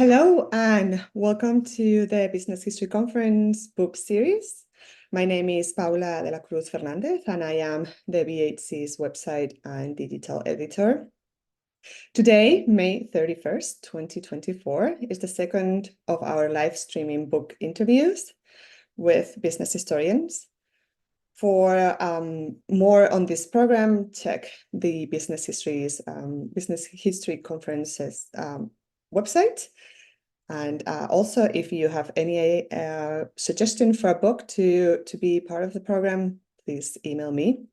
Hello and welcome to the Business History Conference book series. My name is Paula de la Cruz Fernandez and I am the BHC's website and digital editor. Today, May 31st, 2024, is the second of our live streaming book interviews with business historians. For more on this program, check the Business History Conference's website. And also, if you have any suggestion for a book to be part of the program, please email me.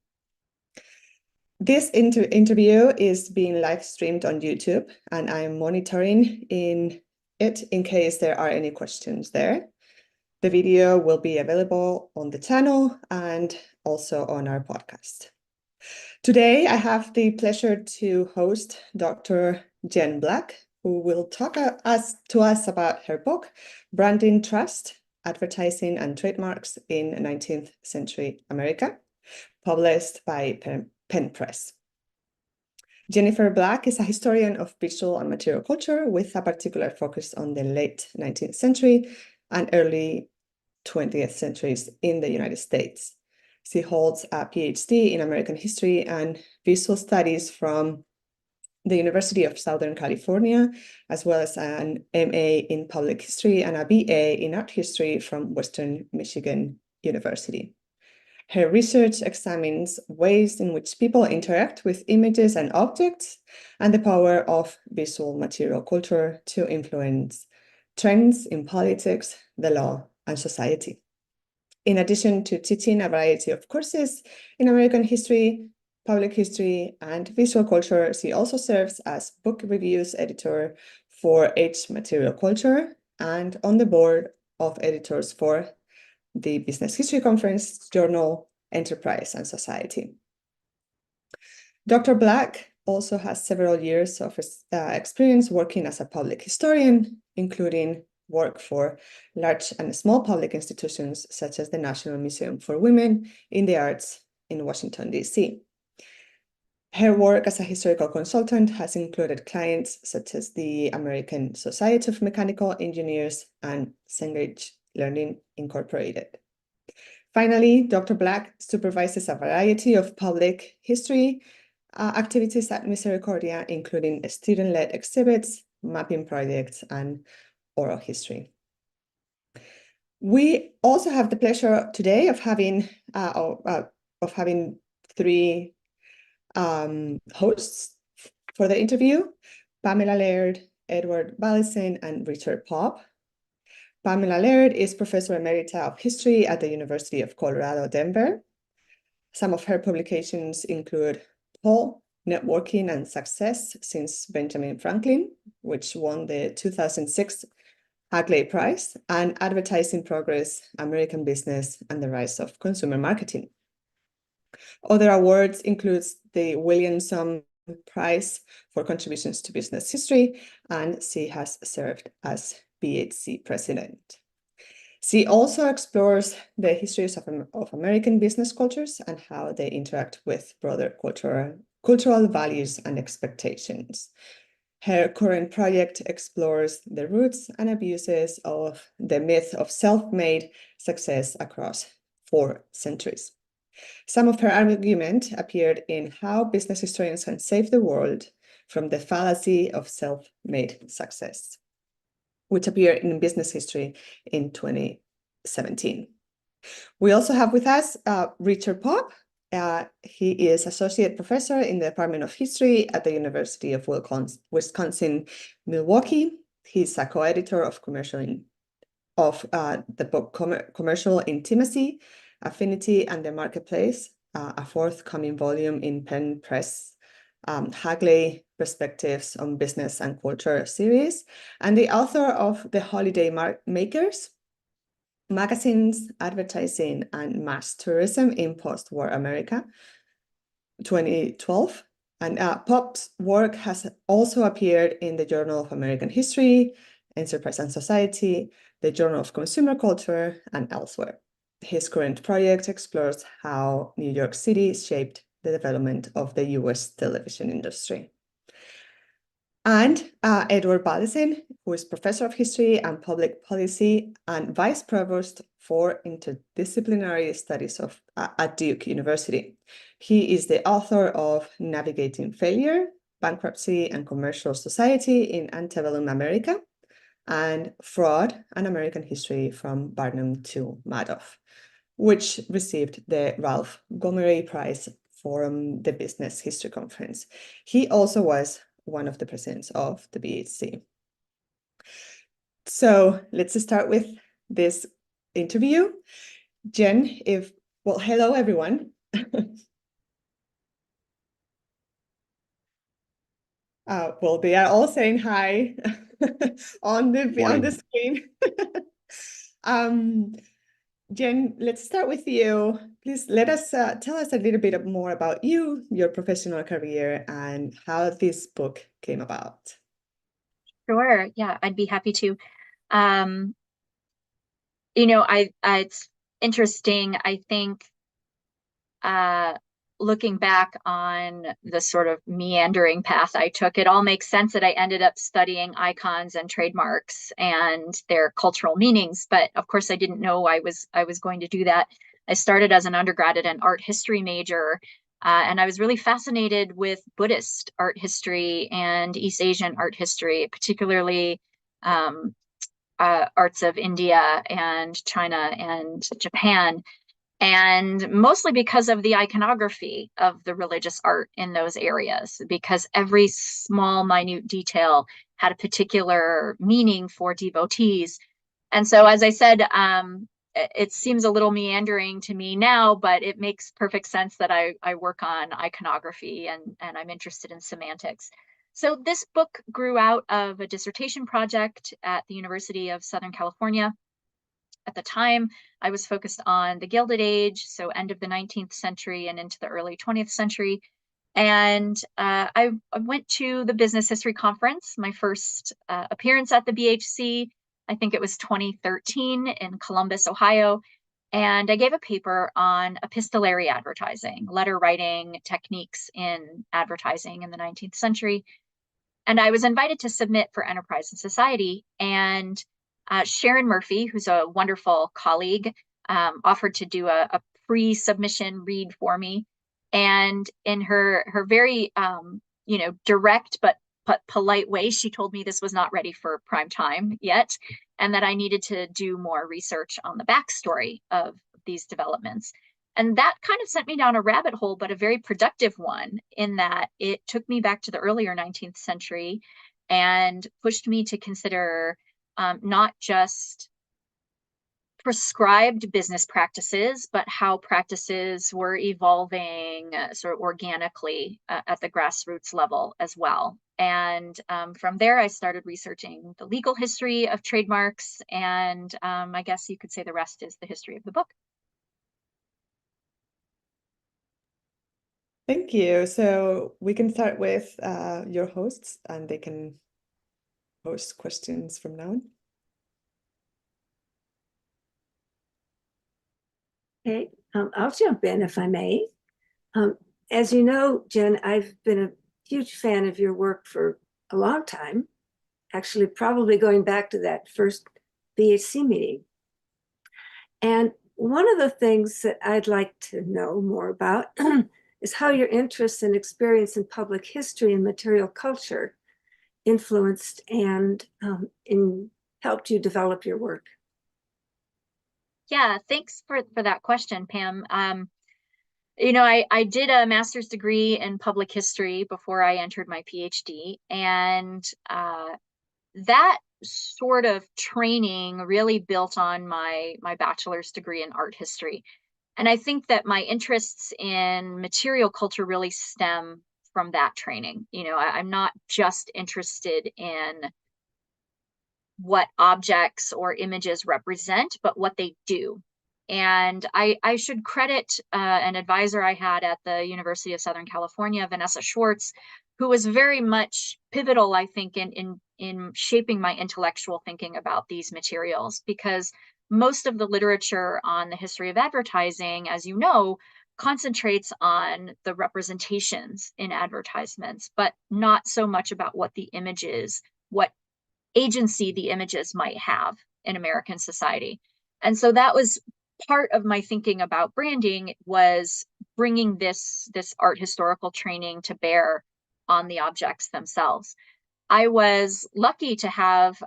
This interview is being live streamed on YouTube, and I'm monitoring it in case there are any questions there. The video will be available on the channel and also on our podcast. Today, I have the pleasure to host Dr. Jen Black, who will talk to us about her book, Branding Trust, Advertising and Trademarks in 19th-Century America, published by Penn Press. Jennifer Black is a historian of visual and material culture with a particular focus on the late 19th century and early 20th centuries in the United States. She holds a PhD in American history and visual studies from the University of Southern California, as well as an MA in public history and a BA in art history from Western Michigan University. Her research examines ways in which people interact with images and objects and the power of visual material culture to influence trends in politics, the law, and society. In addition to teaching a variety of courses in American history, public history, and visual culture, she also serves as book reviews editor for Age Material Culture and on the board of editors for the Business History Conference journal, Enterprise and Society. Dr. Black also has several years of experience working as a public historian, including work for large and small public institutions such as the National Museum for Women in the Arts in Washington, D.C. Her work as a historical consultant has included clients such as the American Society of Mechanical Engineers and Cengage Learning Incorporated. Finally, Dr. Black supervises a variety of public history activities at Misericordia, including student-led exhibits, mapping projects, and oral history. We also have the pleasure today of having three hosts for the interview: Pamela Laird, Edward Ballison, and Richard Popp. Pamela Laird is Professor Emerita of History at the University of Colorado, Denver. Some of her publications include Paul, Networking and Success Since Benjamin Franklin, which won the 2006 Hagley Prize, and Advertising Progress, American Business, and the Rise of Consumer Marketing. Other awards include the Williamson Prize for contributions to business history, and she has served as BHC president. She also explores the histories of American business cultures and how they interact with broader cultural values and expectations. Her current project explores the roots and abuses of the myth of self-made success across 4 centuries. Some of her argument appeared in How Business Historians Can Save the World from the Fallacy of Self-Made Success, which appeared in Business History in 2017. We also have with us Richard Popp. He is Associate Professor in the Department of History at the University of Wisconsin-Milwaukee. He's a co-editor of the book Commercial Intimacy, Affinity, and the Marketplace, a forthcoming volume in Penn Press Hagley Perspectives on Business and Culture series, and the author of The Holiday Makers, Magazines, Advertising, and Mass Tourism in Post-War America, 2012. And Popp's work has also appeared in the Journal of American History, Enterprise and Society, the Journal of Consumer Culture, and elsewhere. His current project explores how New York City shaped the development of the US television industry. And Edward Ballison, who is professor of history and public policy and vice provost for interdisciplinary studies at Duke University. He is the author of Navigating Failure, Bankruptcy and Commercial Society in Antebellum America, and Fraud, An American History from Barnum to Madoff, which received the Ralph Gomery Prize from the Business History Conference. He also was one of the presidents of the BHC. So let's start with this interview. Jen, hello everyone. Well, they are all saying hi on the screen. Jen, let's start with you. Please tell us a little bit more about you, your professional career, and how this book came about. Sure. Yeah, I'd be happy to. It's interesting. I think looking back on the sort of meandering path I took, it all makes sense that I ended up studying icons and trademarks and their cultural meanings. But of course, I didn't know I was going to do that. I started as an undergrad at an art history major, and I was really fascinated with Buddhist art history and East Asian art history, particularly arts of India and China and Japan. And mostly because of the iconography of the religious art in those areas, because every small, minute detail had a particular meaning for devotees. And so, as I said, it seems a little meandering to me now, but it makes perfect sense that I work on iconography and I'm interested in semantics. So this book grew out of a dissertation project at the University of Southern California. At the time, I was focused on the Gilded Age, so end of the 19th century and into the early 20th century. And I went to the Business History Conference, my first appearance at the BHC. I think it was 2013 in Columbus, Ohio. And I gave a paper on epistolary advertising, letter writing techniques in advertising in the 19th century. And I was invited to submit for Enterprise and Society. And Sharon Murphy, who's a wonderful colleague, offered to do a pre-submission read for me. And in her very direct but polite way, she told me this was not ready for prime time yet, and that I needed to do more research on the backstory of these developments. And that kind of sent me down a rabbit hole, but a very productive one, in that it took me back to the earlier 19th century and pushed me to consider not just prescribed business practices, but how practices were evolving sort of organically at the grassroots level as well. And from there, I started researching the legal history of trademarks. And I guess you could say the rest is the history of the book. Thank you. So we can start with your hosts, and they can post questions from now on. Okay, I'll jump in if I may. As you know, Jen, I've been a huge fan of your work for a long time, actually probably going back to that first BHC meeting. And one of the things that I'd like to know more about is how your interest and experience in public history and material culture influenced and helped you develop your work. Yeah, thanks for that question, Pam. I did a master's degree in public history before I entered my PhD, and that sort of training really built on my bachelor's degree in art history. And I think that my interests in material culture really stem from that training. I'm not just interested in what objects or images represent, but what they do. And I should credit an advisor I had at the University of Southern California, Vanessa Schwartz, who was very much pivotal, I think, in shaping my intellectual thinking about these materials, because most of the literature on the history of advertising, as you know, concentrates on the representations in advertisements, but not so much about what the images, what agency the images might have in American society. And so that was part of my thinking about branding, was bringing this art historical training to bear on the objects themselves. I was lucky to have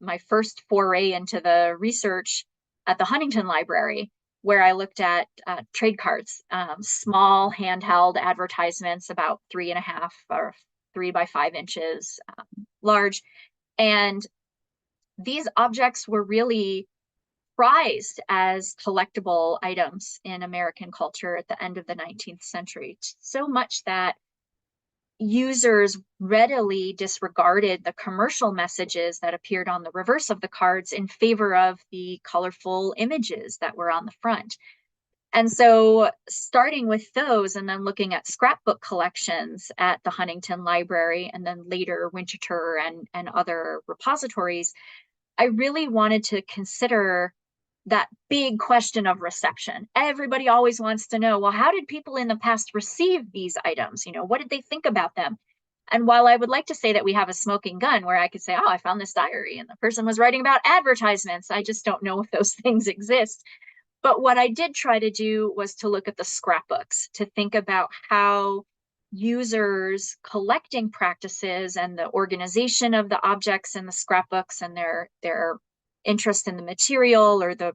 my first foray into the research at the Huntington Library, where I looked at trade cards, small handheld advertisements about 3.5 or 3 by 5 inches large. And these objects were really prized as collectible items in American culture at the end of the 19th century, so much that users readily disregarded the commercial messages that appeared on the reverse of the cards in favor of the colorful images that were on the front. And so starting with those and then looking at scrapbook collections at the Huntington Library and then later Winterthur and other repositories, I really wanted to consider that big question of reception. Everybody always wants to know, well, how did people in the past receive these items? What did they think about them? And while I would like to say that we have a smoking gun where I could say, oh, I found this diary and the person was writing about advertisements, I just don't know if those things exist. But what I did try to do was to look at the scrapbooks, to think about how users' collecting practices and the organization of the objects in the scrapbooks and their interest in the material or the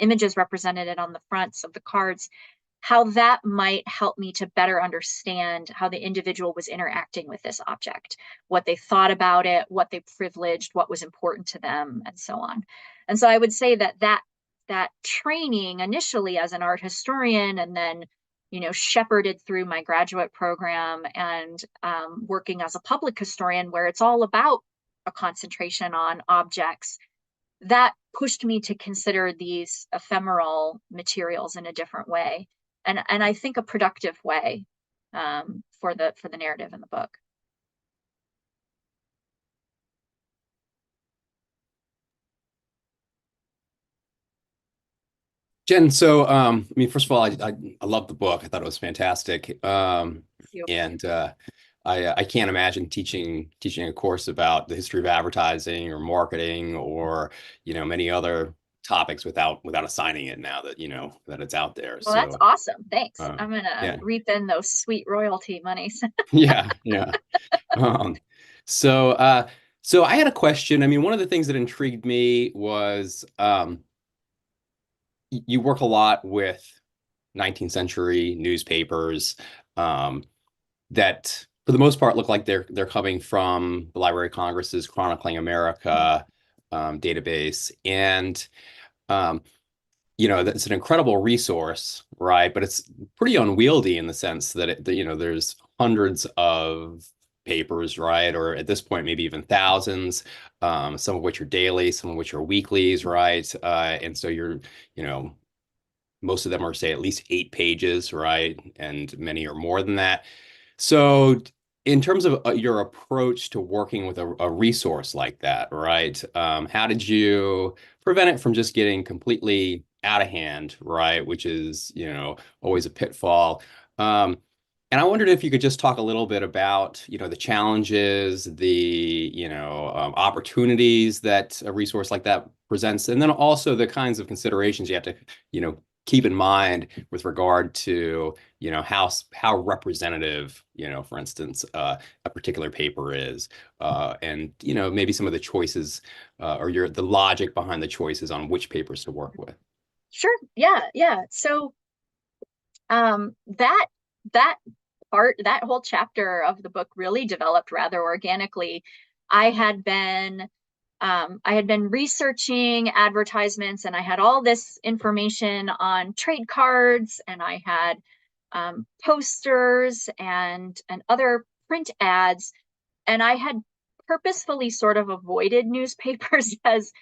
images represented on the fronts of the cards, how that might help me to better understand how the individual was interacting with this object, what they thought about it, what they privileged, what was important to them, and so on. And so I would say that training initially as an art historian, and then shepherded through my graduate program and working as a public historian, where it's all about a concentration on objects, that pushed me to consider these ephemeral materials in a different way, and I think a productive way for the narrative in the book. Jen, so I mean, first of all, I love the book. I thought it was fantastic. And I can't imagine teaching a course about the history of advertising or marketing or many other topics without assigning it now that that it's out there. Well, that's awesome. Thanks. I'm gonna reap in those sweet royalty monies. Yeah. So I had a question. I mean, one of the things that intrigued me was you work a lot with 19th century newspapers that for the most part look like they're coming from the Library of Congress's Chronicling America database. And that's an incredible resource, right? But it's pretty unwieldy in the sense that there's hundreds of papers, right? Or at this point, maybe even thousands, some of which are daily, some of which are weeklies, right? And so most of them are, say, at least 8 pages, right? And many are more than that. So in terms of your approach to working with a resource like that, right? How did you prevent it from just getting completely out of hand, right? Which is, always a pitfall. And I wondered if you could just talk a little bit about, the challenges, the, opportunities that a resource like that presents, and then also the kinds of considerations you have to, keep in mind with regard to, how representative, for instance, a particular paper is, and, maybe some of the choices or the logic behind the choices on which papers to work with. Sure. Yeah. So that whole chapter of the book really developed rather organically. I had been researching advertisements, and I had all this information on trade cards, and I had posters and other print ads, and I had purposefully sort of avoided newspapers as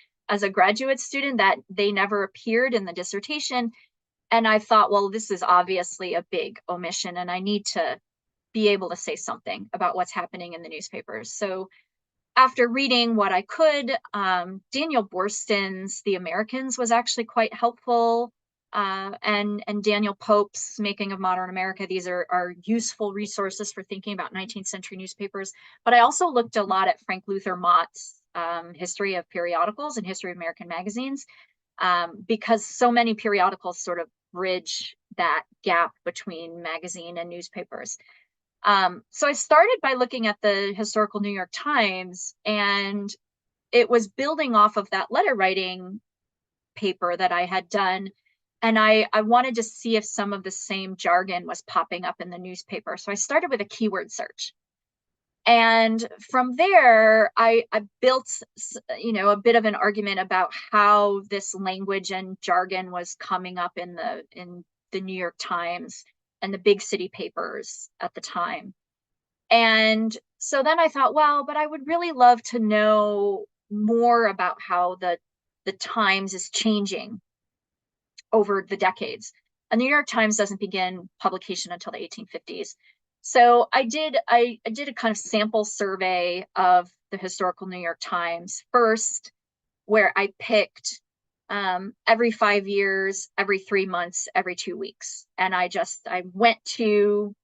a graduate student, that they never appeared in the dissertation. And I thought, well, this is obviously a big omission, and I need to be able to say something about what's happening in the newspapers. So after reading what I could, Daniel Borston's The Americans was actually quite helpful. and Daniel Pope's Making of Modern America. These are useful resources for thinking about 19th century newspapers. But I also looked a lot at Frank Luther Mott's History of Periodicals and History of American Magazines, because so many periodicals sort of bridge that gap between magazine and newspapers. So I started by looking at the historical New York Times, and it was building off of that letter writing paper that I had done. And I wanted to see if some of the same jargon was popping up in the newspaper. So I started with a keyword search. And from there, I built, a bit of an argument about how this language and jargon was coming up in the New York Times and the big city papers at the time. And so then I thought, well, but I would really love to know more about how the Times is changing over the decades. And the New York Times doesn't begin publication until the 1850s. So I did a kind of sample survey of the historical New York Times first, where I picked every 5 years, every 3 months, every 2 weeks. And I went to,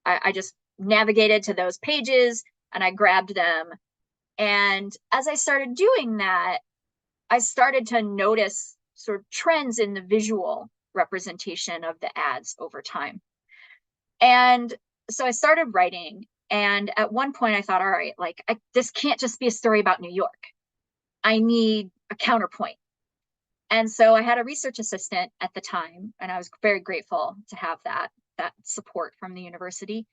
I just navigated to those pages and I grabbed them. And as I started doing that, I started to notice sort of trends in the visual representation of the ads over time. And so I started writing. And at one point I thought, all right, this can't just be a story about New York. I need a counterpoint. And so I had a research assistant at the time, and I was very grateful to have that support from the university.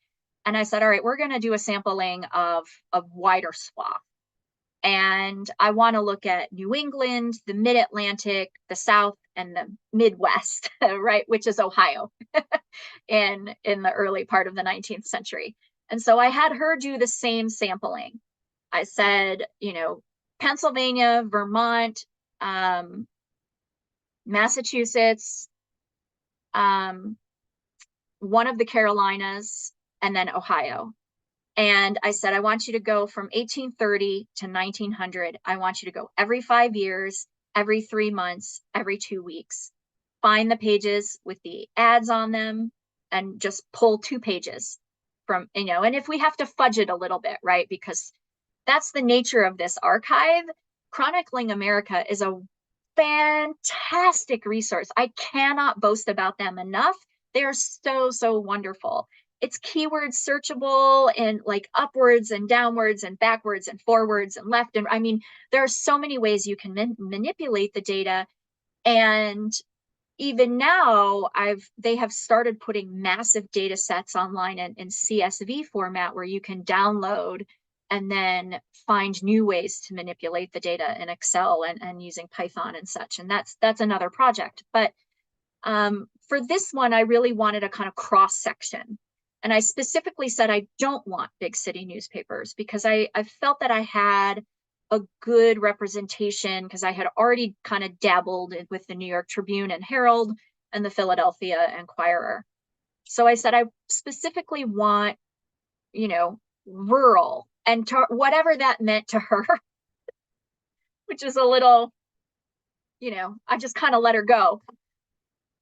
And I said, all right, we're going to do a sampling of a wider swath. And I want to look at New England, the Mid-Atlantic, the South, and the Midwest, right, which is Ohio in the early part of the 19th century. And so I had her do the same sampling. I said, Pennsylvania, Vermont, Massachusetts, one of the Carolinas, and then Ohio. And I said, I want you to go from 1830 to 1900. I want you to go every 5 years, every 3 months, every 2 weeks. Find the pages with the ads on them and just pull 2 pages from, and if we have to fudge it a little bit, right? Because that's the nature of this archive. Chronicling America is a fantastic resource. I cannot boast about them enough. They're so, so wonderful. It's keyword searchable and upwards and downwards and backwards and forwards and left. And there are so many ways you can manipulate the data. And even now, they have started putting massive data sets online in CSV format where you can download and then find new ways to manipulate the data in Excel and using Python and such. And that's another project. But for this one, I really wanted a kind of cross section. And I specifically said I don't want big city newspapers because I felt that I had a good representation because I had already kind of dabbled with the New York Tribune and Herald and the Philadelphia Inquirer. So I said I specifically want, rural, and whatever that meant to her, which is a little, I just kind of let her go.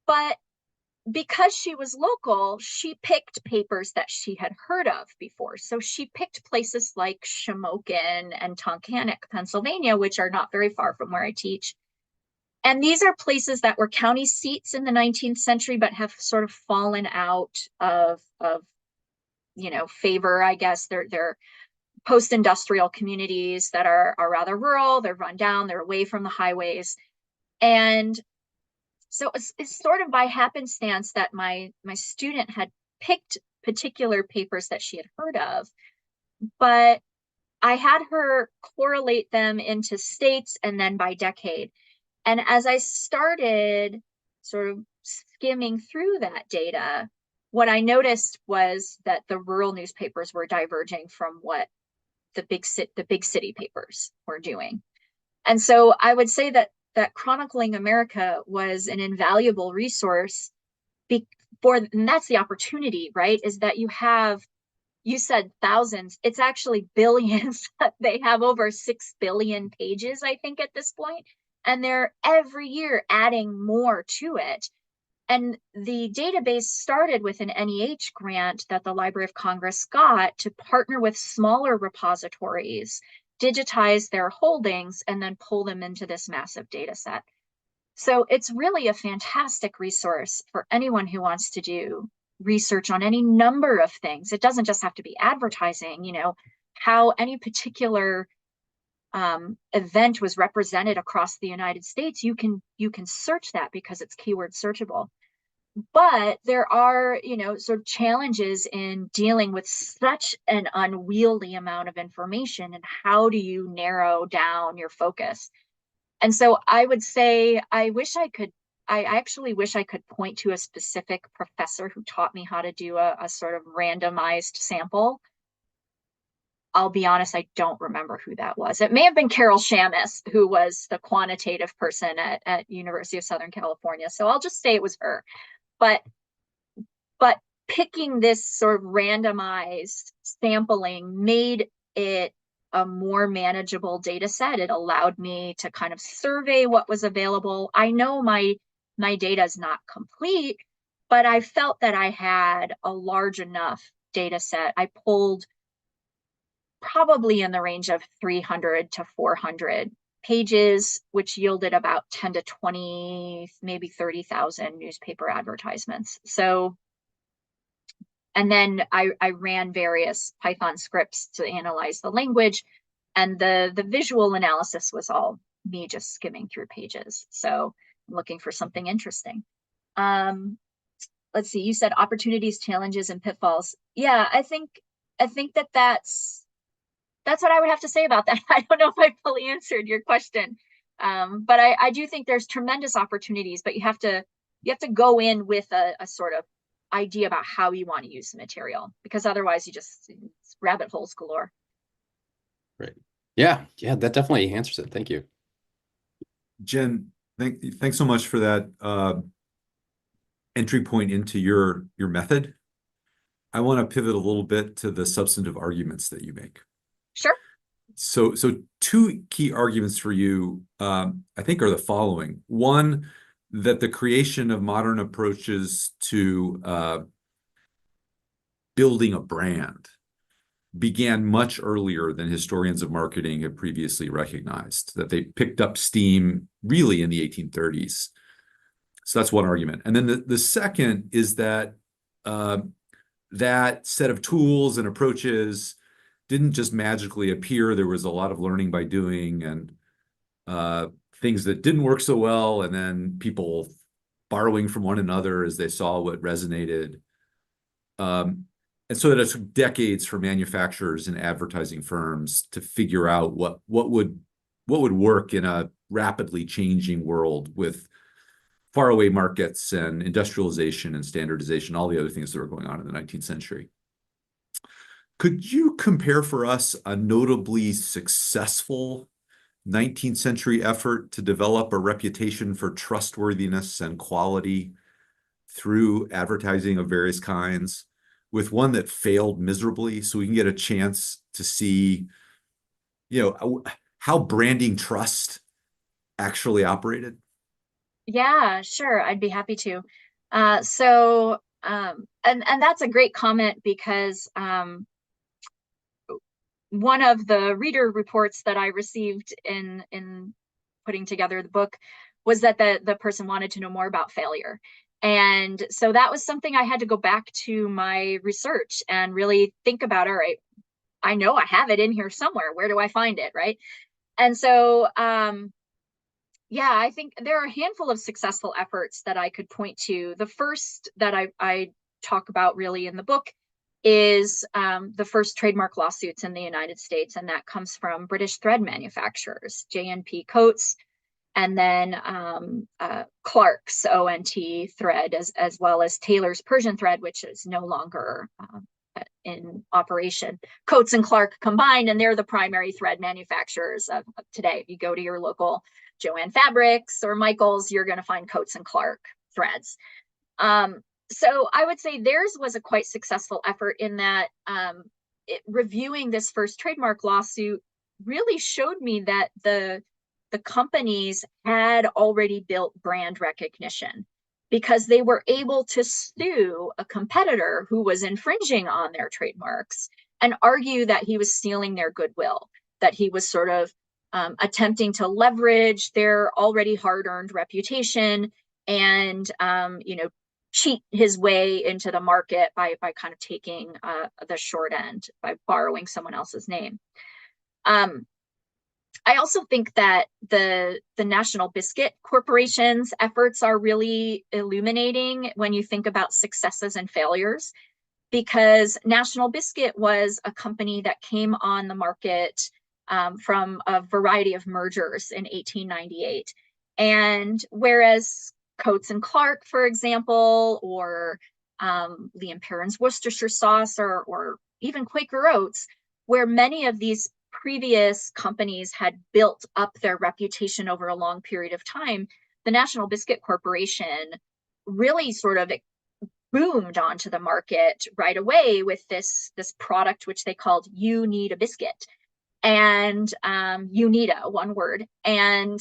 But because she was local, she picked papers that she had heard of before. So she picked places like Shamokin and Tunkhannock, Pennsylvania, which are not very far from where I teach. And these are places that were county seats in the 19th century, but have sort of fallen out of favor, I guess. They're post-industrial communities that are rather rural. They're run down. They're away from the highways. And so it's sort of by happenstance that my student had picked particular papers that she had heard of, but I had her correlate them into states and then by decade. And as I started sort of skimming through that data, what I noticed was that the rural newspapers were diverging from what the big city papers were doing. And so I would say that Chronicling America was an invaluable resource and that's the opportunity, right? Is that you said thousands, it's actually billions. They have over 6 billion pages, I think, at this point. and they're every year adding more to it. And the database started with an NEH grant that the Library of Congress got to partner with smaller repositories, digitize their holdings, and then pull them into this massive data set. So it's really a fantastic resource for anyone who wants to do research on any number of things. It doesn't just have to be advertising, you know, how any particular event was represented across the United States. You can search that because it's keyword searchable. But there are, you know, sort of challenges in dealing with such an unwieldy amount of information, and how do you narrow down your focus? And so I would say I actually wish I could point to a specific professor who taught me how to do a sort of randomized sample. I'll be honest, I don't remember who that was. It may have been Carol Shamus, who was the quantitative person at University of Southern California. So I'll just say it was her. But picking this sort of randomized sampling made it a more manageable data set. It allowed me to kind of survey what was available. I know my data is not complete, but I felt that I had a large enough data set. I pulled probably in the range of 300 to 400 pages, which yielded about 10 to 20, maybe 30,000 newspaper advertisements. So, and then I ran various Python scripts to analyze the language, and the visual analysis was all me just skimming through pages. So I'm looking for something interesting. Let's see, you said opportunities, challenges, and pitfalls. Yeah, I think that's what I would have to say about that. I don't know if I fully answered your question, but I do think there's tremendous opportunities, but you have to go in with a sort of idea about how you want to use the material, because otherwise it's rabbit holes galore. Great. Yeah, that definitely answers it. Thank you. Jen, thanks so much for that entry point into your method. I want to pivot a little bit to the substantive arguments that you make. Sure. So two key arguments for you, I think, are the following. One, that the creation of modern approaches to building a brand began much earlier than historians of marketing had previously recognized, that they picked up steam really in the 1830s. So that's one argument. And then the second is that that set of tools and approaches didn't just magically appear. There was a lot of learning by doing, and things that didn't work so well, and then people borrowing from one another as they saw what resonated. And so that it took decades for manufacturers and advertising firms to figure out what would work in a rapidly changing world with faraway markets and industrialization and standardization, all the other things that were going on in the 19th century. Could you compare for us a notably successful 19th century effort to develop a reputation for trustworthiness and quality through advertising of various kinds, with one that failed miserably, so we can get a chance to see, how branding trust actually operated? Yeah, sure. I'd be happy to. And that's a great comment, because one of the reader reports that I received in putting together the book was that the person wanted to know more about failure. And so that was something I had to go back to my research and really think about. All right, I know I have it in here somewhere. Where do I find it, right? And so, yeah, I think there are a handful of successful efforts that I could point to. The first that I talk about really in the book is the first trademark lawsuits in the United States, and that comes from British thread manufacturers, J&P Coats, and then Clark's ONT thread, as well as Taylor's Persian thread, which is no longer in operation. Coats and Clark combined, and they're the primary thread manufacturers of today. If you go to your local Joann Fabrics or Michaels, you're going to find Coats and Clark threads. So I would say theirs was a quite successful effort in that reviewing this first trademark lawsuit really showed me that the the companies had already built brand recognition because they were able to sue a competitor who was infringing on their trademarks and argue that he was stealing their goodwill, that he was sort of attempting to leverage their already hard-earned reputation and, cheat his way into the market by kind of taking the short end by borrowing someone else's name. I also think that the National Biscuit Corporation's efforts are really illuminating when you think about successes and failures, because National Biscuit was a company that came on the market from a variety of mergers in 1898. And whereas Coates and Clark, for example, or Liam Perrin's Worcestershire sauce, or even Quaker Oats, where many of these previous companies had built up their reputation over a long period of time, the National Biscuit Corporation really sort of boomed onto the market right away with this product, which they called You Need a Biscuit, and UNITA, one word, and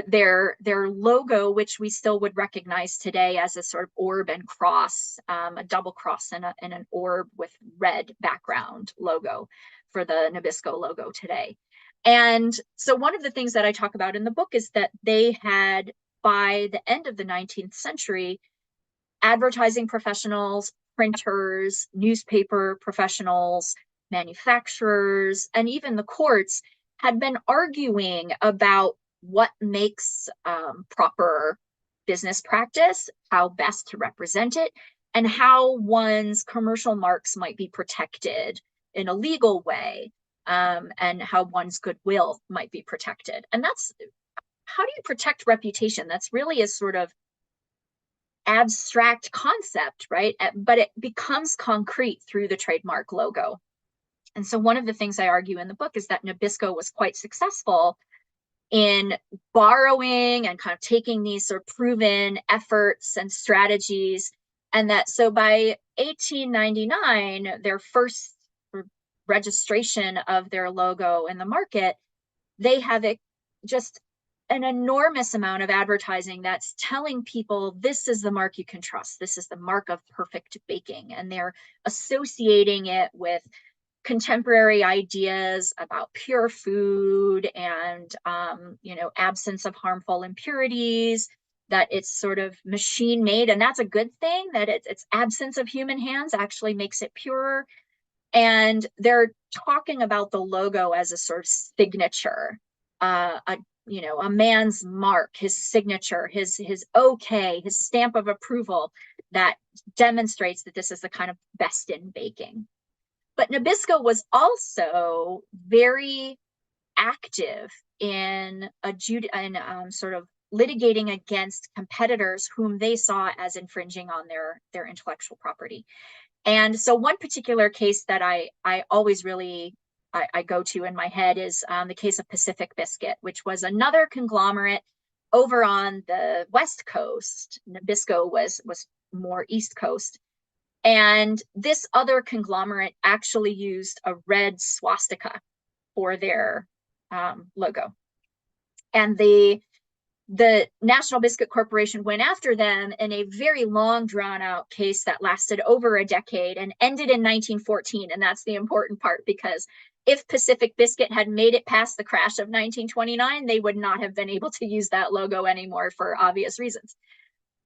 their logo, which we still would recognize today as a sort of orb and cross, a double cross and an orb with red background logo for the Nabisco logo today. And so one of the things that I talk about in the book is that they had, by the end of the 19th century, advertising professionals, printers, newspaper professionals, manufacturers, and even the courts had been arguing about what makes proper business practice, how best to represent it, and how one's commercial marks might be protected in a legal way, and how one's goodwill might be protected. And that's, how do you protect reputation? That's really a sort of abstract concept, right? But it becomes concrete through the trademark logo. And so one of the things I argue in the book is that Nabisco was quite successful in borrowing and kind of taking these sort of proven efforts and strategies. And that so by 1899, their first registration of their logo in the market, they have just an enormous amount of advertising that's telling people this is the mark you can trust. This is the mark of perfect baking. And they're associating it with contemporary ideas about pure food and, absence of harmful impurities, that it's sort of machine made. And that's a good thing, that its absence of human hands actually makes it pure. And they're talking about the logo as a sort of signature, a man's mark, his signature, his okay, his stamp of approval that demonstrates that this is the kind of best in baking. But Nabisco was also very active in sort of litigating against competitors whom they saw as infringing on their intellectual property. And so one particular case that I always really I go to in my head is the case of Pacific Biscuit, which was another conglomerate over on the West Coast. Nabisco was more East Coast. And this other conglomerate actually used a red swastika for their logo. And the National Biscuit Corporation went after them in a very long, drawn-out case that lasted over a decade and ended in 1914. And that's the important part, because if Pacific Biscuit had made it past the crash of 1929, they would not have been able to use that logo anymore for obvious reasons.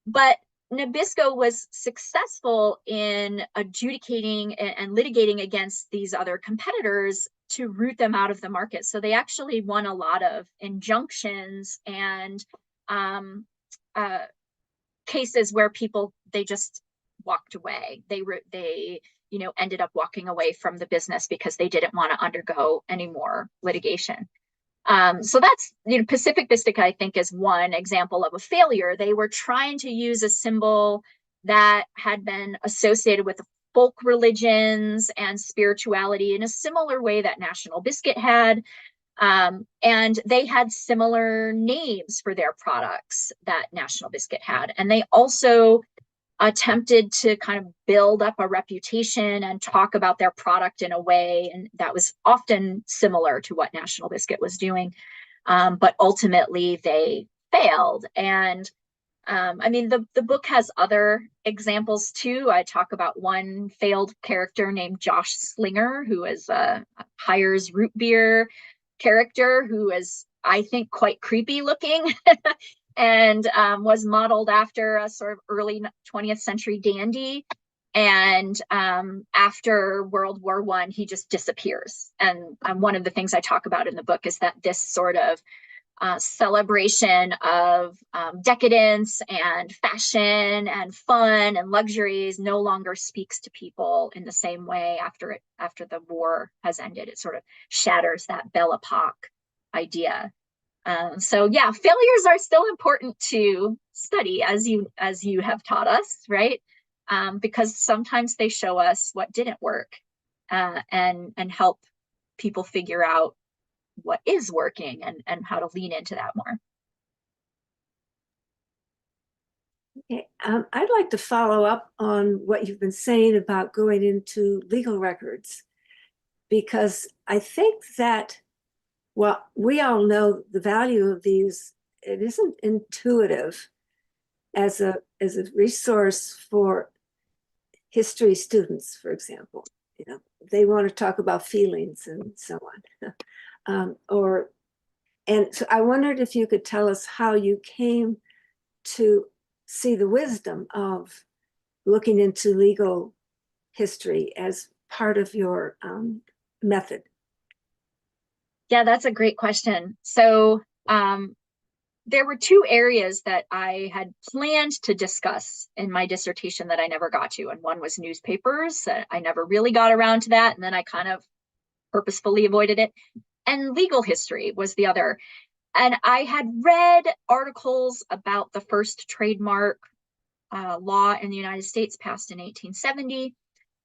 But Nabisco was successful in adjudicating and litigating against these other competitors to root them out of the market. So they actually won a lot of injunctions and cases where they just walked away. They ended up walking away from the business because they didn't want to undergo any more litigation. So that's, Pacific Biscuit, I think, is one example of a failure. They were trying to use a symbol that had been associated with folk religions and spirituality in a similar way that National Biscuit had. And they had similar names for their products that National Biscuit had. And they also attempted to kind of build up a reputation and talk about their product in a way, and that was often similar to what National Biscuit was doing. but ultimately they failed. And I mean, the book has other examples too. I talk about one failed character named Josh Slinger, who is a Hires root beer character who is, I think, quite creepy looking and was modeled after a sort of early 20th century dandy. And after World War I, he just disappears. And one of the things I talk about in the book is that this sort of celebration of decadence and fashion and fun and luxuries no longer speaks to people in the same way after the war has ended. It sort of shatters that Belle Epoque idea. So yeah, failures are still important to study, as you have taught us, right? Because sometimes they show us what didn't work and help people figure out what is working and how to lean into that more. Okay. I'd like to follow up on what you've been saying about going into legal records, because I think that, well, we all know the value of these. It isn't intuitive as a resource for history students, for example. You know, they want to talk about feelings and so on. And so I wondered if you could tell us how you came to see the wisdom of looking into legal history as part of your method. Yeah, that's a great question. So there were two areas that I had planned to discuss in my dissertation that I never got to. And one was newspapers. I never really got around to that. And then I kind of purposefully avoided it. And legal history was the other. And I had read articles about the first trademark law in the United States passed in 1870,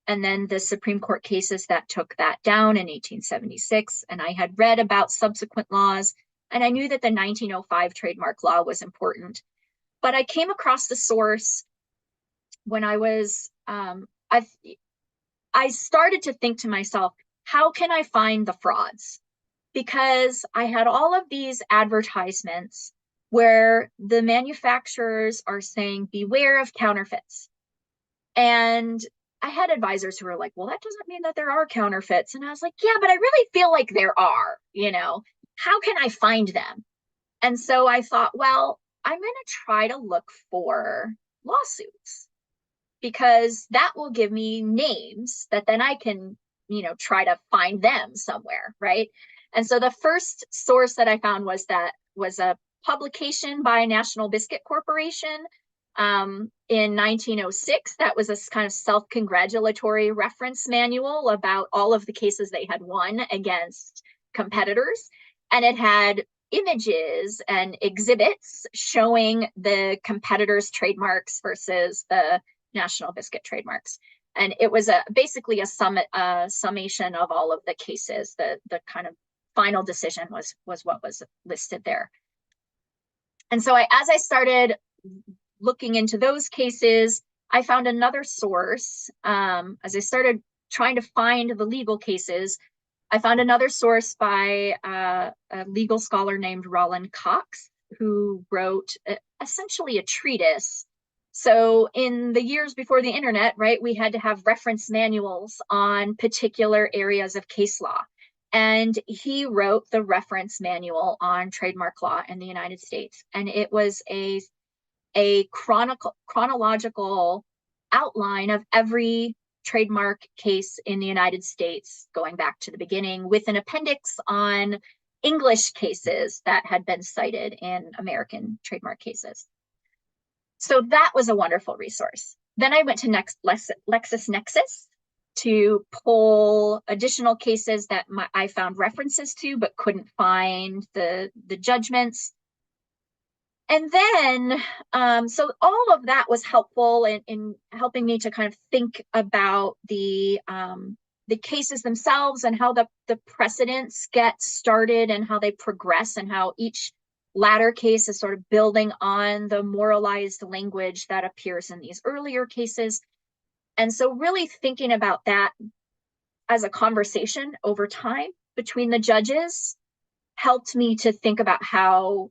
and then the Supreme Court cases that took that down in 1876. And I had read about subsequent laws, and I knew that the 1905 trademark law was important. But I came across the source when I was, I started to think to myself, how can I find the frauds? Because I had all of these advertisements where the manufacturers are saying, beware of counterfeits. And I had advisors who were like, well, that doesn't mean that there are counterfeits. And I was like, yeah, but I really feel like there are, you know, how can I find them? And so I thought, well, I'm going to try to look for lawsuits, because that will give me names that then I can, you know, try to find them somewhere, right? And so the first source that I found was a publication by National Biscuit Corporation in 1906. That was a kind of self-congratulatory reference manual about all of the cases they had won against competitors. And it had images and exhibits showing the competitors' trademarks versus the National Biscuit trademarks. And it was basically a summation of all of the cases. The kind of final decision was what was listed there. And so as I started looking into those cases, I found another source. As I started trying to find the legal cases, I found another source by a legal scholar named Roland Cox, who wrote essentially a treatise. So in the years before the internet, right, we had to have reference manuals on particular areas of case law. And he wrote the reference manual on trademark law in the United States. And it was a chronological outline of every trademark case in the United States, going back to the beginning, with an appendix on English cases that had been cited in American trademark cases. So that was a wonderful resource. Then I went to LexisNexis to pull additional cases that I found references to, but couldn't find the judgments. And then, so all of that was helpful in helping me to kind of think about the cases themselves and how the precedents get started and how they progress, and how each latter case is sort of building on the moralized language that appears in these earlier cases. And so really thinking about that as a conversation over time between the judges helped me to think about how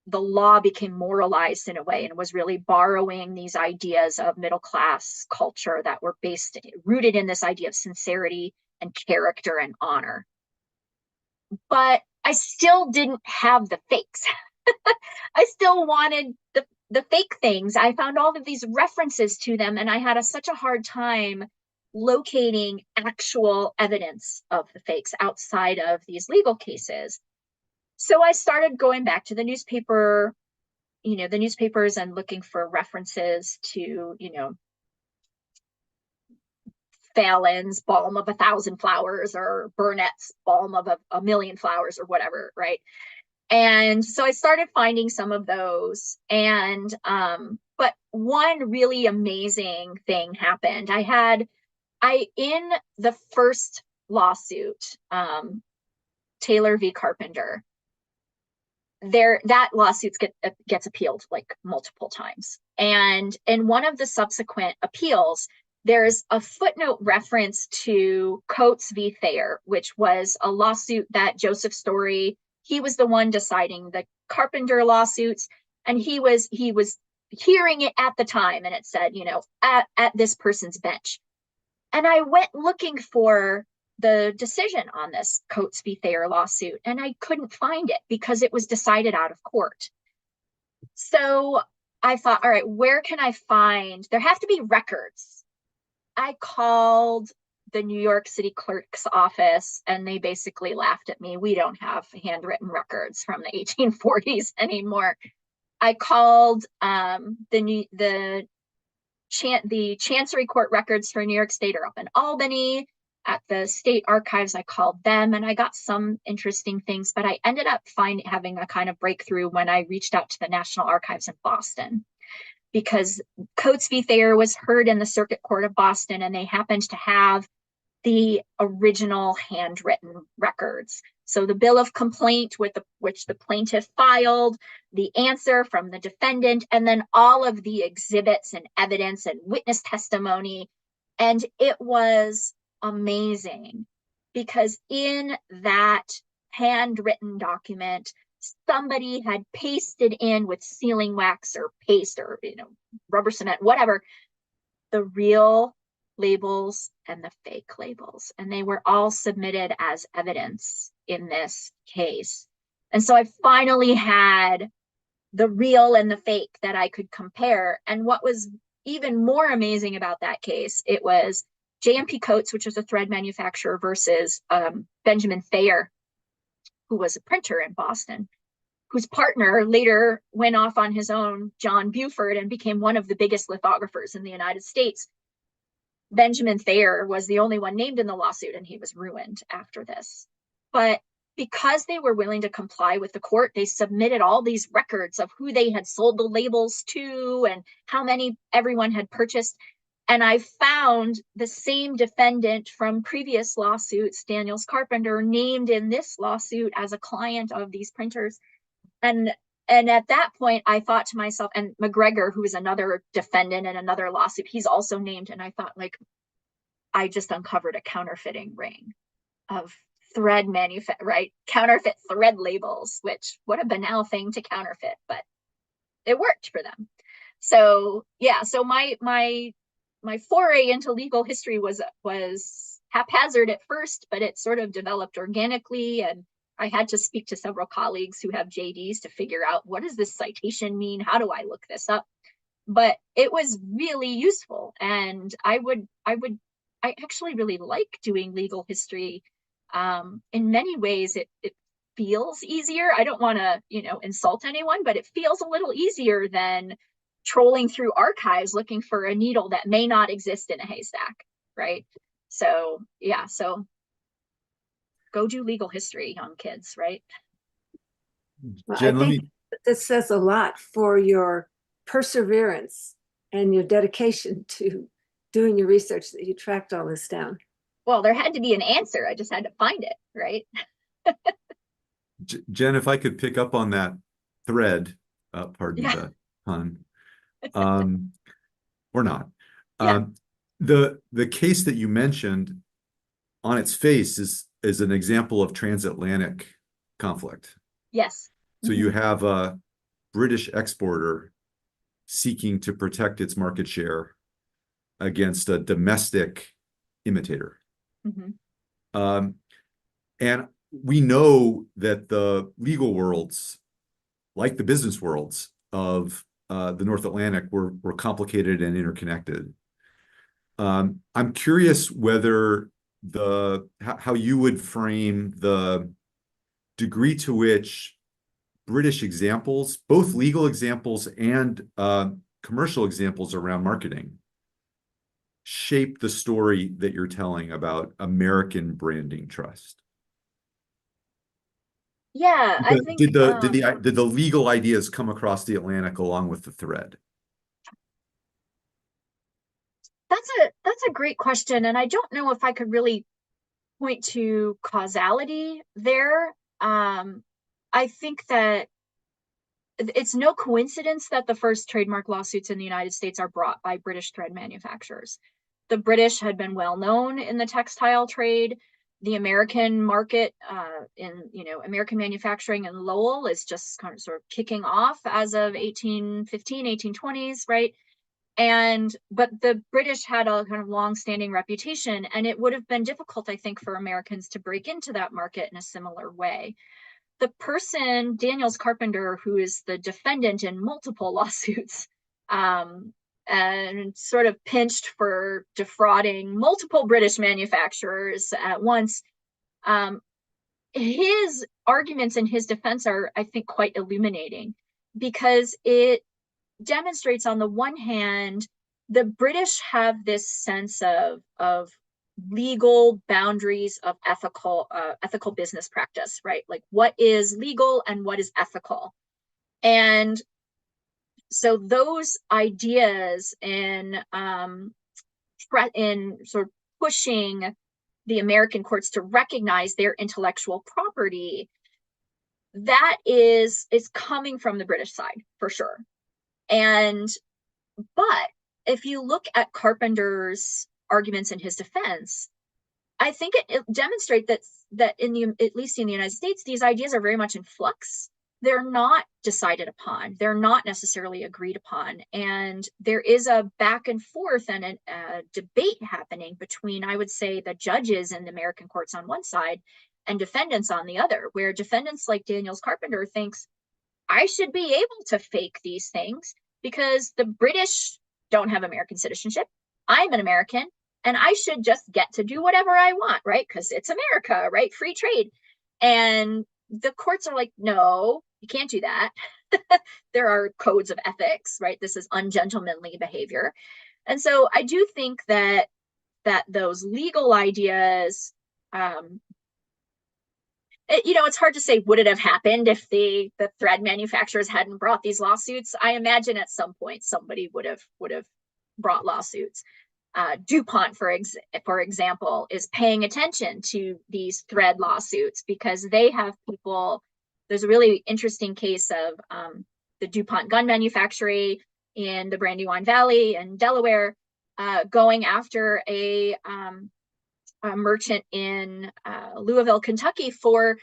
the law became moralized in a way and was really borrowing these ideas of middle class culture that were rooted in this idea of sincerity and character and honor. But I still didn't have the fakes. I still wanted the fake things. I found all of these references to them, and I had such a hard time locating actual evidence of the fakes outside of these legal cases. So I started going back to the newspapers and looking for references to, Fallon's balm of 1,000 flowers or Burnett's balm of a million flowers or whatever, right? And so I started finding some of those. And but one really amazing thing happened. In the first lawsuit, Taylor v. Carpenter, that lawsuit gets appealed like multiple times. And in one of the subsequent appeals, there's a footnote reference to Coates v. Thayer, which was a lawsuit that Joseph Story, he was the one deciding the Carpenter lawsuits, and he was hearing it at the time, and it said, at this person's bench. And I went looking for the decision on this Coates v. Thayer lawsuit, and I couldn't find it because it was decided out of court. So I thought, all right, where can I find, there have to be records. I called the New York City clerk's office, and they basically laughed at me. We don't have handwritten records from the 1840s anymore. I called the Chancery Court records for New York State are up in Albany. At the state archives, I called them, and I got some interesting things, but I ended up having a kind of breakthrough when I reached out to the National Archives in Boston, because Coates v. Thayer was heard in the Circuit Court of Boston, and they happened to have the original handwritten records. So the bill of complaint which the plaintiff filed, the answer from the defendant, and then all of the exhibits and evidence and witness testimony. And it was amazing, because in that handwritten document, somebody had pasted in with sealing wax or paste or rubber cement, whatever, the real labels and the fake labels, and they were all submitted as evidence in this case. And so I finally had the real and the fake that I could compare. And what was even more amazing about that case, it was J.M.P. Coates, which was a thread manufacturer, versus Benjamin Thayer, who was a printer in Boston, whose partner later went off on his own, John Buford, and became one of the biggest lithographers in the United States. Benjamin Thayer was the only one named in the lawsuit, and he was ruined after this. But because they were willing to comply with the court, they submitted all these records of who they had sold the labels to and how many everyone had purchased. And I found the same defendant from previous lawsuits, Daniels Carpenter, named in this lawsuit as a client of these printers. And at that point, I thought to myself, and McGregor, who is another defendant in another lawsuit, he's also named. And I thought, I just uncovered a counterfeiting ring of thread right? Counterfeit thread labels, which, what a banal thing to counterfeit, but it worked for them. So yeah, so my foray into legal history was haphazard at first, but it sort of developed organically, and I had to speak to several colleagues who have JDs to figure out, what does this citation mean? How do I look this up? But it was really useful, and I actually really like doing legal history. In many ways, it feels easier. I don't want to, insult anyone, but it feels a little easier than trolling through archives looking for a needle that may not exist in a haystack, right? So yeah, so go do legal history, young kids, right? Well, Jen, I think this says a lot for your perseverance and your dedication to doing your research, that you tracked all this down. Well, there had to be an answer. I just had to find it, right? Jen, if I could pick up on that thread, pardon the pun, or not. Yeah. The case that you mentioned on its face is an example of transatlantic conflict. Yes. So you have a British exporter seeking to protect its market share against a domestic imitator. And we know that the legal worlds, like the business worlds of the North Atlantic, were complicated and interconnected. I'm curious whether how you would frame the degree to which British examples, both legal examples and commercial examples around marketing, shape the story that you're telling about American branding trust. Yeah, I think Did the legal ideas come across the Atlantic along with the thread? that's a great question, and I don't know if I could really point to causality there. I think that it's no coincidence that the first trademark lawsuits in the United States are brought by British thread manufacturers. The British had been well known in the textile trade. The American market in American manufacturing in Lowell is just kind of sort of kicking off as of 1815, 1820s, right? But the British had a kind of long-standing reputation, and it would have been difficult, I think, for Americans to break into that market in a similar way. The person, Daniels Carpenter, who is the defendant in multiple lawsuits, and sort of pinched for defrauding multiple British manufacturers at once, his arguments in his defense are, I think, quite illuminating, because it demonstrates, on the one hand, the British have this sense of legal boundaries of ethical business practice, right? Like, what is legal and what is ethical? And so those ideas in sort of pushing the American courts to recognize their intellectual property, that is coming from the British side for sure. But if you look at Carpenter's arguments in his defense, I think it demonstrates that at least in the United States, these ideas are very much in flux. They're not decided upon. They're not necessarily agreed upon. And there is a back and forth and a debate happening between, I would say, the judges in the American courts on one side and defendants on the other, where defendants like Daniels Carpenter thinks, I should be able to fake these things because the British don't have American citizenship. I'm an American, and I should just get to do whatever I want, right? Because it's America, right? Free trade. And the courts are like, no, you can't do that. There are codes of ethics, right? This is ungentlemanly behavior. And so I do think that those legal ideas, it's hard to say, would it have happened if the thread manufacturers hadn't brought these lawsuits? I imagine at some point somebody would have brought lawsuits. DuPont, for example, is paying attention to these thread lawsuits because they have people. There's a really interesting case of the DuPont gun manufactory in the Brandywine Valley in Delaware, going after a merchant in Louisville, Kentucky, for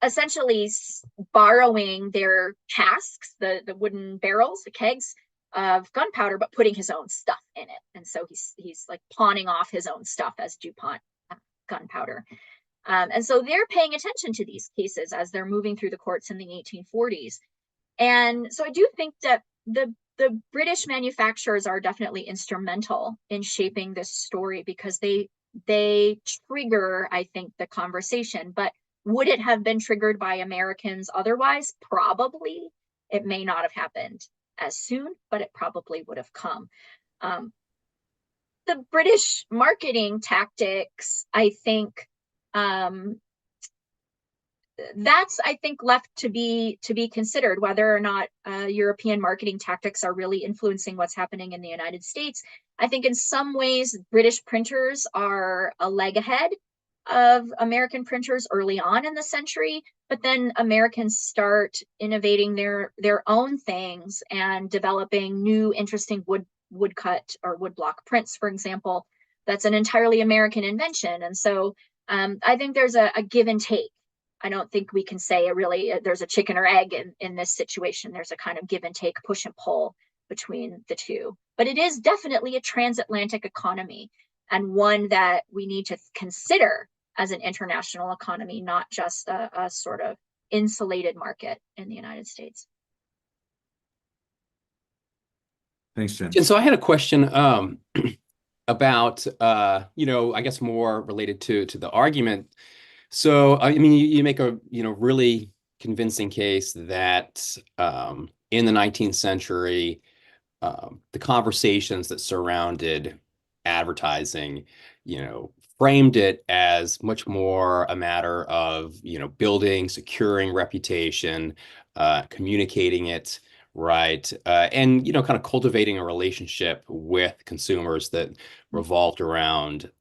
essentially borrowing their casks, the wooden barrels, the kegs of gunpowder, but putting his own stuff in it. And so he's like pawning off his own stuff as DuPont gunpowder. And so they're paying attention to these cases as they're moving through the courts in the 1840s. And so I do think that the British manufacturers are definitely instrumental in shaping this story because they trigger, I think, the conversation. But would it have been triggered by Americans otherwise? Probably. It may not have happened as soon, but it probably would have come. The British marketing tactics, I think, that's, I think, left to be considered, whether or not European marketing tactics are really influencing what's happening in the United States. I think in some ways, British printers are a leg ahead of American printers early on in the century, but then Americans start innovating their own things and developing new interesting woodcut or woodblock prints, for example. That's an entirely American invention. And so I think there's a give and take I don't think we can say there's a chicken or egg in this situation. There's a kind of give and take, push and pull between the two. But it is definitely a transatlantic economy, and one that we need to consider as an international economy, not just a sort of insulated market in the United States. Thanks, Jen. And so I had a question about, I guess more related to the argument. So, I mean, you make a, really convincing case that in the 19th century, the conversations that surrounded advertising, framed it as much more a matter of, building, securing reputation, communicating it, right? And, kind of cultivating a relationship with consumers that revolved around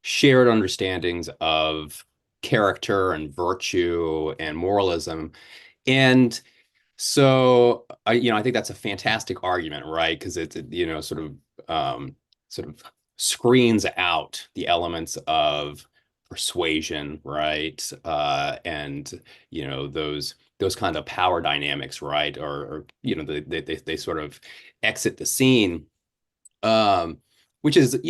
shared understandings of character and virtue and moralism. And so, I think that's a fantastic argument, right? Because it's, sort of screens out the elements of persuasion, right? And, those kind of power dynamics, right? Or they sort of exit the scene, which is,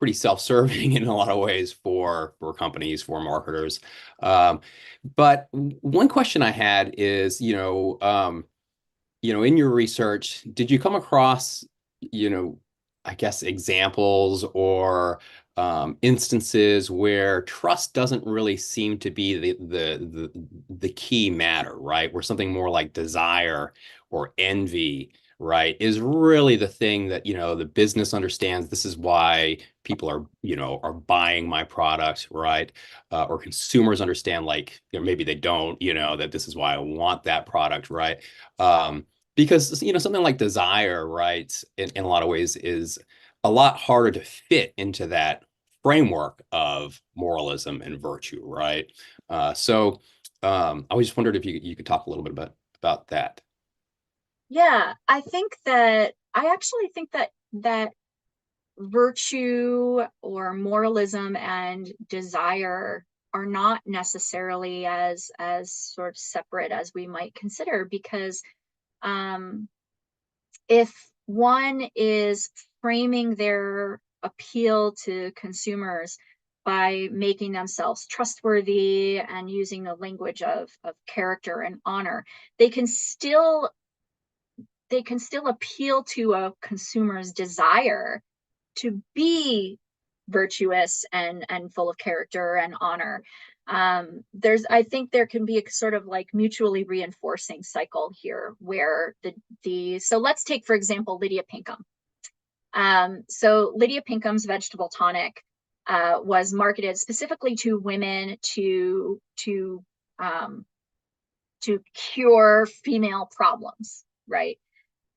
pretty self-serving in a lot of ways for companies, for marketers. But one question I had is, in your research, did you come across, I guess, examples or instances where trust doesn't really seem to be the key matter, right? Where something more like desire or envy, right, is really the thing that, the business understands. This is why people are buying my product, right? Or consumers understand, like, maybe they don't, that this is why I want that product, right? Because, something like desire, right, in a lot of ways is a lot harder to fit into that framework of moralism and virtue, right? So I just wondered if you could talk a little bit about that. Yeah, I actually think that virtue or moralism and desire are not necessarily as sort of separate as we might consider, because if one is framing their appeal to consumers by making themselves trustworthy and using the language of character and honor, they can still appeal to a consumer's desire to be virtuous and full of character and honor. I think there can be a sort of like mutually reinforcing cycle here, where so let's take, for example, Lydia Pinkham. So Lydia Pinkham's vegetable tonic was marketed specifically to women to cure female problems, right?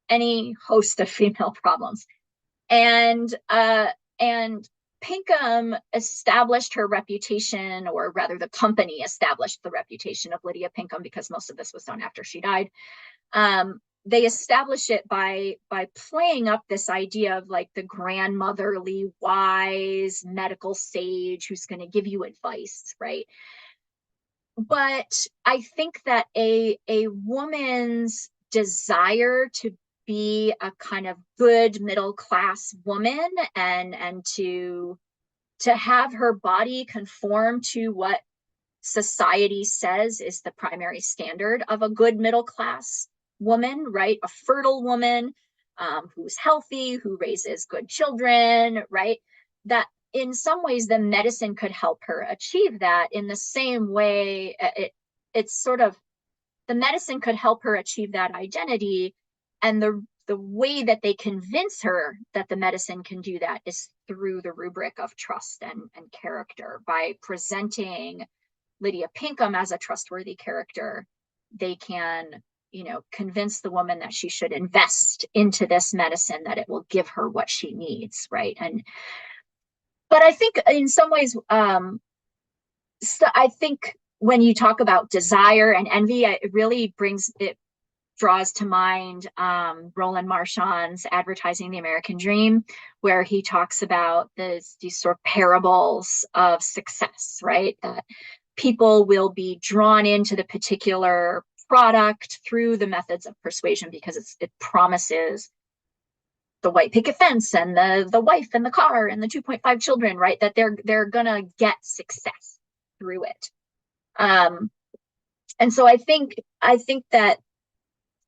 Any host of female problems. And Pinkham established her reputation, or rather the company established the reputation of Lydia Pinkham, because most of this was done after she died. They established it by playing up this idea of like the grandmotherly, wise medical sage who's going to give you advice, right? But I think that a woman's desire to be a kind of good middle class woman and to have her body conform to what society says is the primary standard of a good middle class woman, right? A fertile woman who's healthy, who raises good children, right? That in some ways the medicine could help her achieve that. In the same way, it's sort of, the medicine could help her achieve that identity. And the way that they convince her that the medicine can do that is through the rubric of trust and character. By presenting Lydia Pinkham as a trustworthy character, they can, convince the woman that she should invest into this medicine, that it will give her what she needs, right? But I think in some ways, I think when you talk about desire and envy, it draws to mind Roland Marchand's Advertising the American Dream, where he talks about these sort of parables of success, right? people will be drawn into the particular product through the methods of persuasion because it promises the white picket fence and the wife and the car and the 2.5 children, right? That they're gonna get success through it. And so I think that,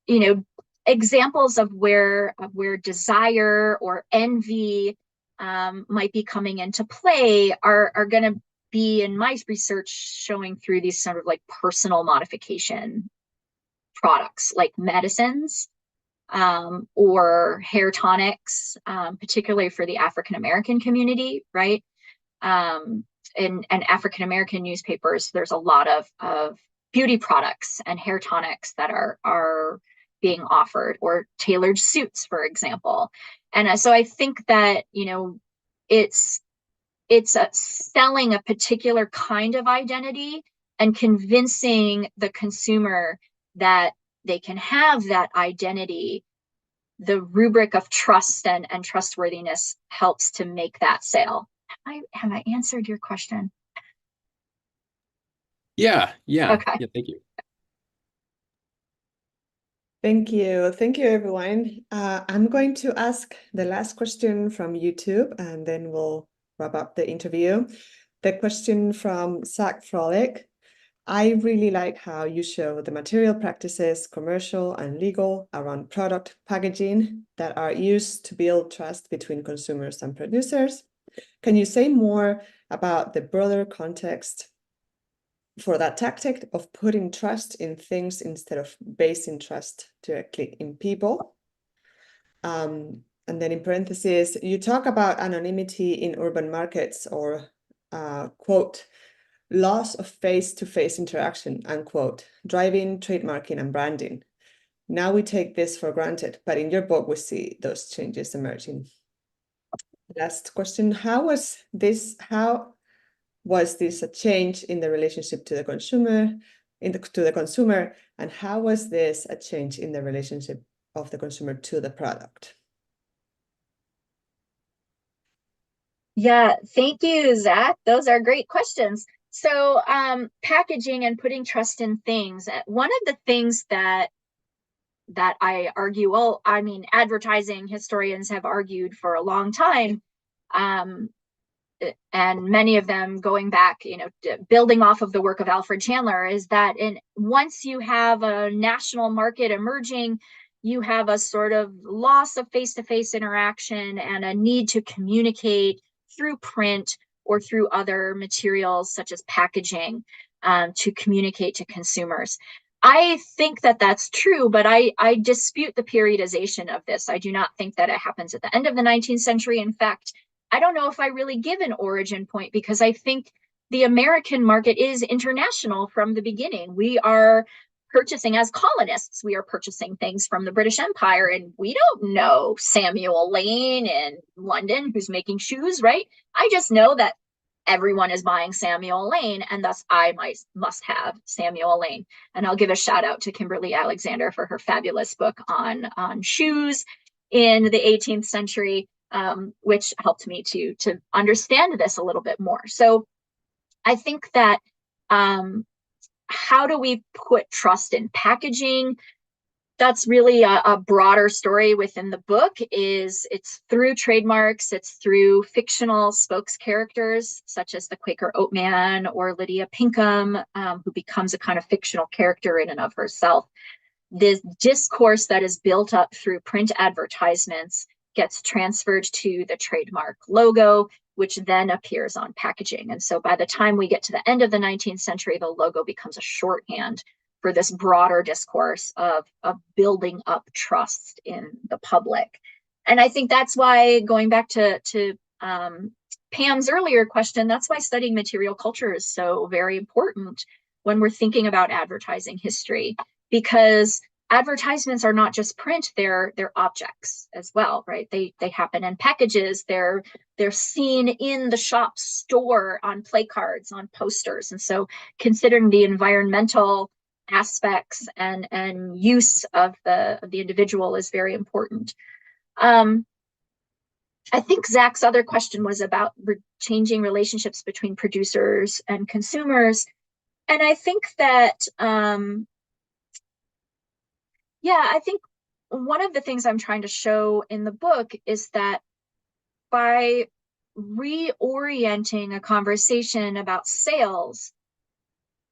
you know, examples of where desire or envy might be coming into play are going to be, in my research, showing through these sort of like personal modification products like medicines or hair tonics, particularly for the African American community, right? In African American newspapers, there's a lot of beauty products and hair tonics that are being offered, or tailored suits, for example. And so I think that, you know, it's selling a particular kind of identity and convincing the consumer that they can have that identity. The rubric of trust and trustworthiness helps to make that sale. Have I answered your question? Yeah. Okay. Yeah, thank you. Thank you, everyone. I'm going to ask the last question from YouTube, and then we'll wrap up the interview. The question from Zach Frolic. I really like how you show the material practices, commercial and legal, around product packaging that are used to build trust between consumers and producers. Can you say more about the broader context for that tactic of putting trust in things instead of basing trust directly in people? And then in parentheses, you talk about anonymity in urban markets, or quote, loss of face-to-face interaction, unquote, driving trademarking and branding. Now we take this for granted, but in your book, we see those changes emerging. Last question, how was this a change in the relationship to the consumer, and how was this a change in the relationship of the consumer to the product? Yeah, thank you, Zach. Those are great questions. So packaging and putting trust in things. One of the things that I argue, well, I mean, advertising historians have argued for a long time, and many of them going back, you know, building off of the work of Alfred Chandler, is that once you have a national market emerging, you have a sort of loss of face-to-face interaction and a need to communicate through print or through other materials such as packaging to communicate to consumers. I think that that's true, but I dispute the periodization of this. I do not think that it happens at the end of the 19th century. In fact, I don't know if I really give an origin point, because I think the American market is international from the beginning. We are purchasing, as colonists, we are purchasing things from the British Empire, and we don't know Samuel Lane in London who's making shoes, right? I just know that everyone is buying Samuel Lane, and thus I must have Samuel Lane. And I'll give a shout out to Kimberly Alexander for her fabulous book on shoes in the 18th century, which helped me to understand this a little bit more. So I think that how do we put trust in packaging? That's really a broader story within the book. It's through trademarks, it's through fictional spokes characters such as the Quaker Oatman or Lydia Pinkham, who becomes a kind of fictional character in and of herself. This discourse that is built up through print advertisements gets transferred to the trademark logo, which then appears on packaging. And so by the time we get to the end of the 19th century, the logo becomes a shorthand for this broader discourse of building up trust in the public. And I think that's why, going back to Pam's earlier question, that's why studying material culture is so very important when we're thinking about advertising history, because advertisements are not just print, they're objects as well, right? They happen in packages, they're seen in the shop store, on play cards, on posters. And so considering the environmental aspects and use of the individual is very important. I think Zach's other question was about changing relationships between producers and consumers. And I think that, yeah, I think one of the things I'm trying to show in the book is that by reorienting a conversation about sales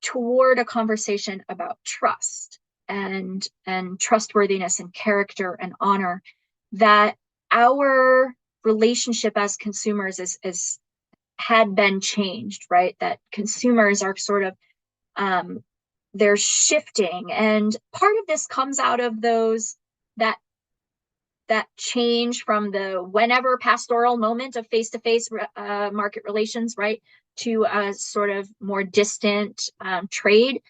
toward a conversation about trust and trustworthiness and character and honor, that our relationship as consumers is had been changed, right? That consumers are sort of they're shifting, and part of this comes out of that change from the whenever pastoral moment of face-to-face market relations, right, to a sort of more distant trade.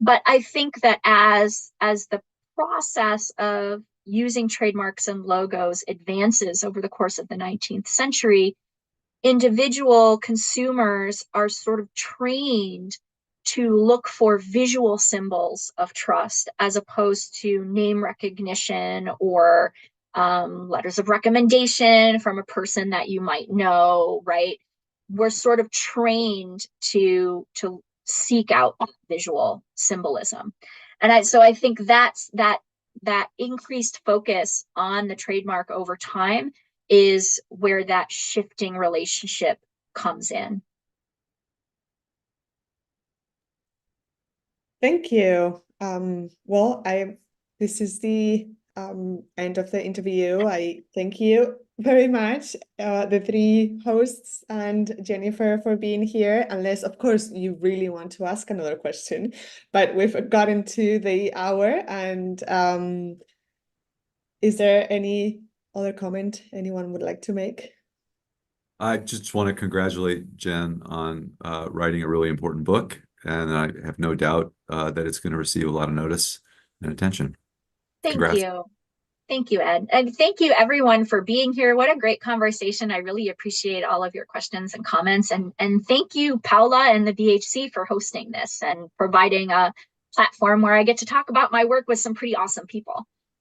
But I think that as the process of using trademarks and logos advances over the course of the 19th century, individual consumers are sort of trained to look for visual symbols of trust as opposed to name recognition or letters of recommendation from a person that you might know, right? We're sort of trained to seek out visual symbolism. And so I think that's that increased focus on the trademark over time is where that shifting relationship comes in. Thank you. Well, this is the end of the interview. I thank you very much, the three hosts and Jennifer, for being here, unless, of course, you really want to ask another question, but we've gotten to the hour. And is there any other comment anyone would like to make? I just want to congratulate Jen on writing a really important book, and I have no doubt that it's going to receive a lot of notice and attention. Thank Congrats. you. Thank you, Ed. And thank you, everyone, for being here. What a great conversation. I really appreciate all of your questions and comments. And thank you, Paula and the BHC, for hosting this and providing a platform where I get to talk about my work with some pretty awesome people.